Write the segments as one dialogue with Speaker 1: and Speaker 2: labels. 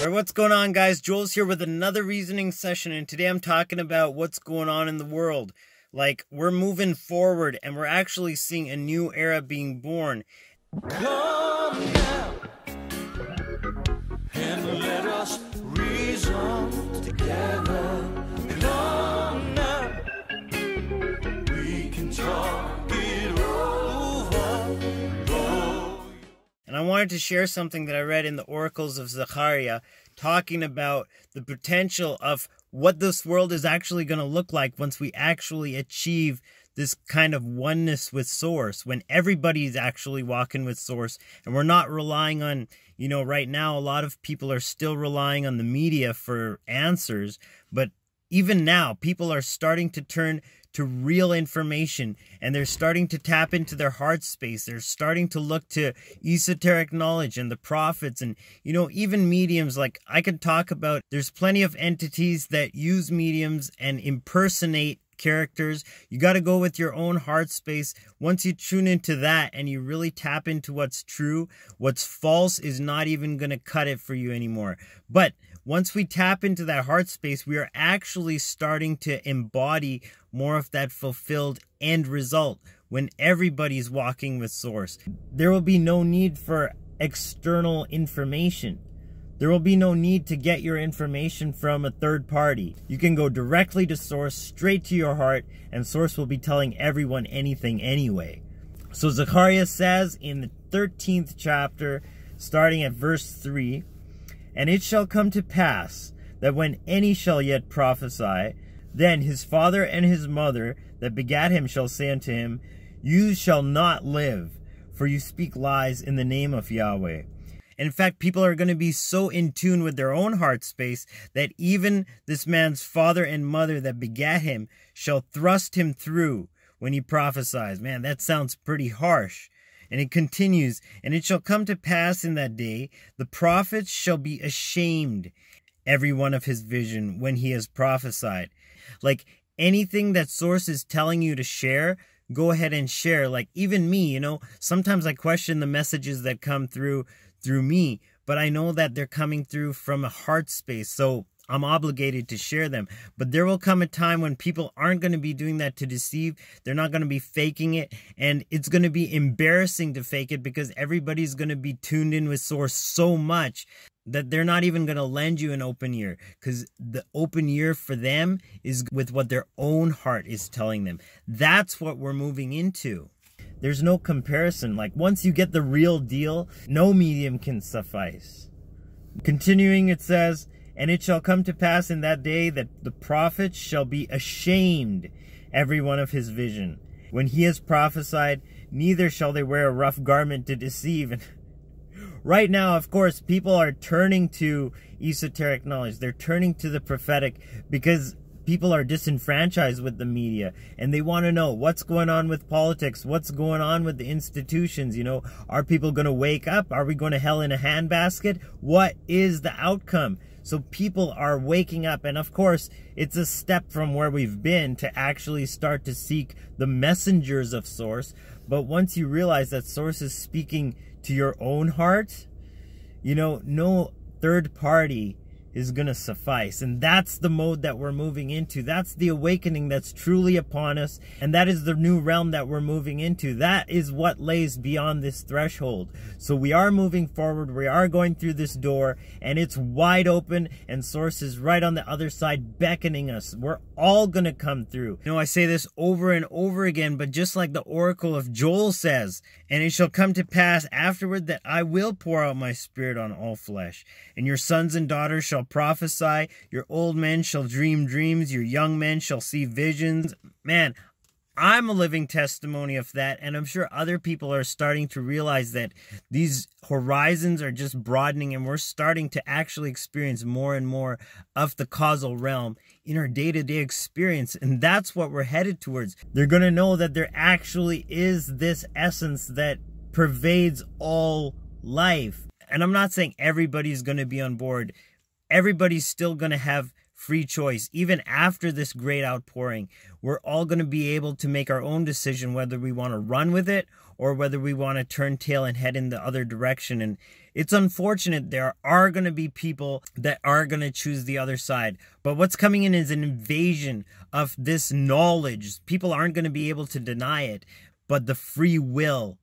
Speaker 1: Alright, what's going on, guys? Joel's here with another reasoning session, and today I'm talking about what's going on in the world. Like, we're moving forward, and we're actually seeing a new era being born.
Speaker 2: Come now and let us reason together. Come now, we can talk it over.
Speaker 1: And I wanted to share something that I read in the oracles of Zechariah, talking about the potential of what this world is actually going to look like once we actually achieve this kind of oneness with Source, when everybody's actually walking with Source, and we're not relying on, right now a lot of people are still relying on the media for answers, but even now people are starting to turn to real information, and they're starting to tap into their heart space. They're starting to look to esoteric knowledge and the prophets, and even mediums. Like, I could talk about, there's plenty of entities that use mediums and impersonate characters. You got to go with your own heart space. Once you tune into that and you really tap into what's true, what's false is not even going to cut it for you anymore. But once we tap into that heart space, we are actually starting to embody more of that fulfilled end result when everybody's walking with Source. There will be no need for external information. There will be no need to get your information from a third party. You can go directly to Source, straight to your heart, and Source will be telling everyone anything anyway. So Zechariah says in the 13th chapter, starting at verse 3, "And it shall come to pass that when any shall yet prophesy, then his father and his mother that begat him shall say unto him, You shall not live, for you speak lies in the name of Yahweh." In fact, people are going to be so in tune with their own heart space that even this man's father and mother that begat him shall thrust him through when he prophesies. Man, that sounds pretty harsh. And it continues, "And it shall come to pass in that day, the prophets shall be ashamed, every one of his vision, when he has prophesied." Like, anything that Source is telling you to share, go ahead and share. Like, even me, sometimes I question the messages that come through me, but I know that they're coming through from a heart space, so I'm obligated to share them. But there will come a time when people aren't going to be doing that to deceive. They're not going to be faking it, and it's going to be embarrassing to fake it because everybody's going to be tuned in with Source so much that they're not even going to lend you an open ear, because the open ear for them is with what their own heart is telling them. That's what we're moving into. There's no comparison. Like, once you get the real deal, no medium can suffice. Continuing, it says, "And it shall come to pass in that day that the prophets shall be ashamed, every one of his vision. When he has prophesied, neither shall they wear a rough garment to deceive." And right now, of course, people are turning to esoteric knowledge. They're turning to the prophetic because people are disenfranchised with the media, and they want to know what's going on with politics, what's going on with the institutions. Are people going to wake up? Are we going to hell in a handbasket? What is the outcome? So people are waking up, and of course, it's a step from where we've been to actually start to seek the messengers of Source. But once you realize that Source is speaking to your own heart, no third party is going to suffice. And that's the mode that we're moving into. That's the awakening that's truly upon us. And that is the new realm that we're moving into. That is what lays beyond this threshold. So we are moving forward. We are going through this door, and it's wide open, and Source is right on the other side beckoning us. We're all going to come through. I say this over and over again, but just like the oracle of Joel says, "And it shall come to pass afterward that I will pour out my spirit on all flesh, and your sons and daughters shall prophesy, your old men shall dream dreams, your young men shall see visions." Man, I'm a living testimony of that, and I'm sure other people are starting to realize that these horizons are just broadening, and we're starting to actually experience more and more of the causal realm in our day-to-day experience, and that's what we're headed towards. They're going to know that there actually is this essence that pervades all life. And I'm not saying everybody's going to be on board. Everybody's still going to have free choice. Even after this great outpouring, we're all going to be able to make our own decision whether we want to run with it or whether we want to turn tail and head in the other direction. And it's unfortunate there are going to be people that are going to choose the other side. But what's coming in is an invasion of this knowledge. People aren't going to be able to deny it, but the free will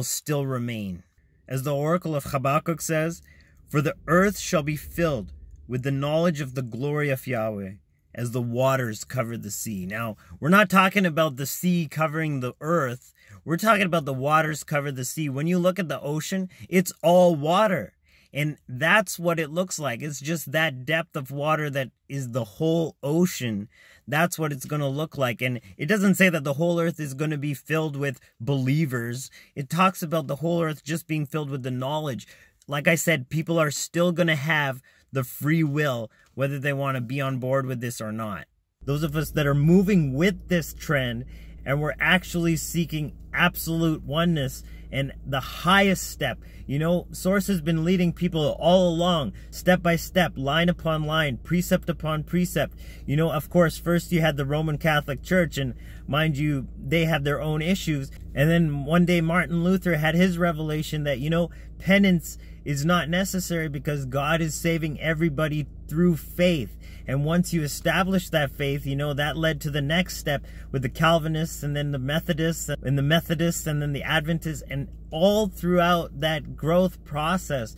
Speaker 1: still remain. As the oracle of Habakkuk says, "For the earth shall be filled with the knowledge of the glory of Yahweh, as the waters cover the sea." Now, we're not talking about the sea covering the earth. We're talking about the waters cover the sea. When you look at the ocean, it's all water. And that's what it looks like. It's just that depth of water that is the whole ocean. That's what it's going to look like. And it doesn't say that the whole earth is going to be filled with believers. It talks about the whole earth just being filled with the knowledge. Like I said, people are still going to have the free will, whether they want to be on board with this or not. Those of us that are moving with this trend and we're actually seeking absolute oneness and the highest step. You know, Source has been leading people all along, step by step, line upon line, precept upon precept. You know, of course, first you had the Roman Catholic Church, and mind you, they have their own issues. And then one day Martin Luther had his revelation that, you know, penance is not necessary because God is saving everybody through faith. And once you establish that faith, you know, that led to the next step with the Calvinists and then the Methodists and then the Adventists. And all throughout that growth process,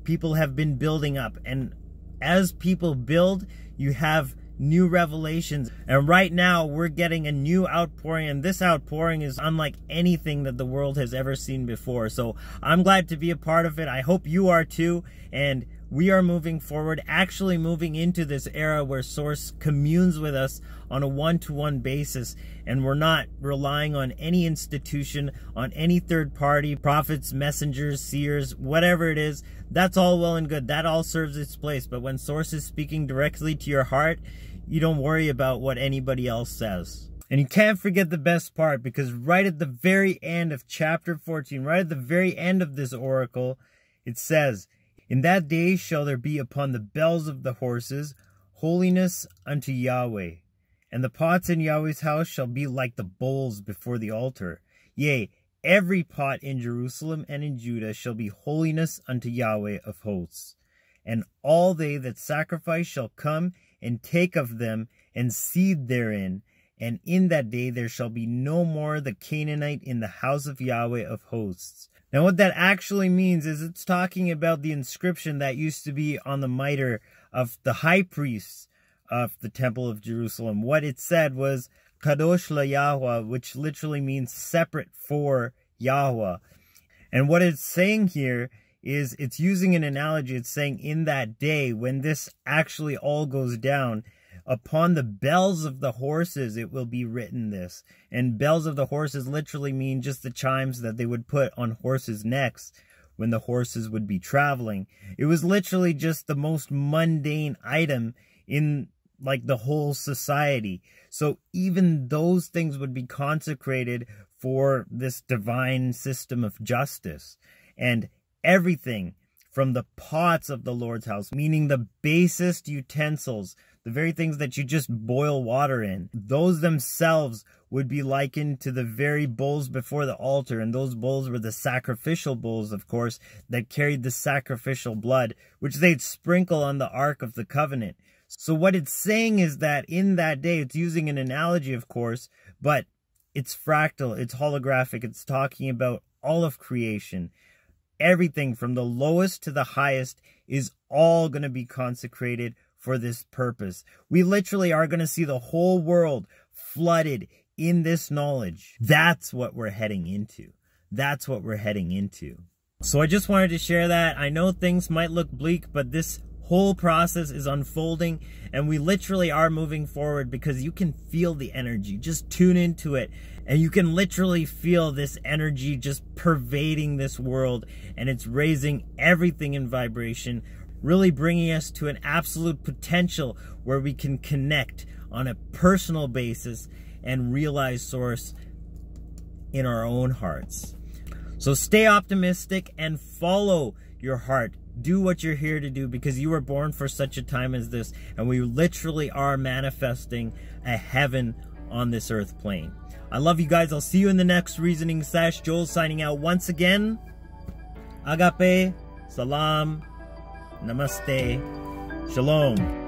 Speaker 1: people have been building up. And as people build, you have new revelations. And right now we're getting a new outpouring, and this outpouring is unlike anything that the world has ever seen before. So I'm glad to be a part of it. I hope you are too. And we are moving forward, actually moving into this era where Source communes with us on a one-to-one basis, and we're not relying on any institution, on any third party, prophets, messengers, seers, whatever it is. That's all well and good. That all serves its place. But when Source is speaking directly to your heart, you don't worry about what anybody else says. And you can't forget the best part, because right at the very end of chapter 14, right at the very end of this oracle, it says, "In that day shall there be upon the bells of the horses holiness unto Yahweh, and the pots in Yahweh's house shall be like the bowls before the altar. Yea, every pot in Jerusalem and in Judah shall be holiness unto Yahweh of hosts. And all they that sacrifice shall come and take of them and seed therein. And in that day there shall be no more the Canaanite in the house of Yahweh of hosts." Now what that actually means is it's talking about the inscription that used to be on the mitre of the high priests of the Temple of Jerusalem. What it said was Kadosh la Yahweh, which literally means separate for Yahweh. And what it's saying here is it's using an analogy. It's saying in that day when this actually all goes down, upon the bells of the horses it will be written this. And bells of the horses literally mean just the chimes that they would put on horses' necks when the horses would be traveling. It was literally just the most mundane item in like the whole society. So even those things would be consecrated for this divine system of justice. And everything from the pots of the Lord's house, meaning the basest utensils, the very things that you just boil water in, those themselves would be likened to the very bowls before the altar. And those bowls were the sacrificial bowls, of course, that carried the sacrificial blood, which they'd sprinkle on the Ark of the Covenant. So what it's saying is that in that day, it's using an analogy, of course, but it's fractal, it's holographic, it's talking about all of creation. Everything from the lowest to the highest is all going to be consecrated for this purpose. We literally are going to see the whole world flooded in this knowledge. That's what we're heading into. That's what we're heading into. So I just wanted to share that. I know things might look bleak, but this whole process is unfolding, and we literally are moving forward because you can feel the energy. Just tune into it, and you can literally feel this energy just pervading this world, and it's raising everything in vibration, really bringing us to an absolute potential where we can connect on a personal basis and realize Source in our own hearts. So stay optimistic and follow your heart. do what you're here to do, because you were born for such a time as this, and we literally are manifesting a heaven on this earth plane. I love you guys. I'll see you in the next reasoning sesh. Joel signing out once again. Agape, Salaam, Namaste, Shalom.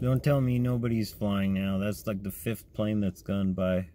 Speaker 1: Don't tell me nobody's flying now. That's like the 5th plane that's gone by.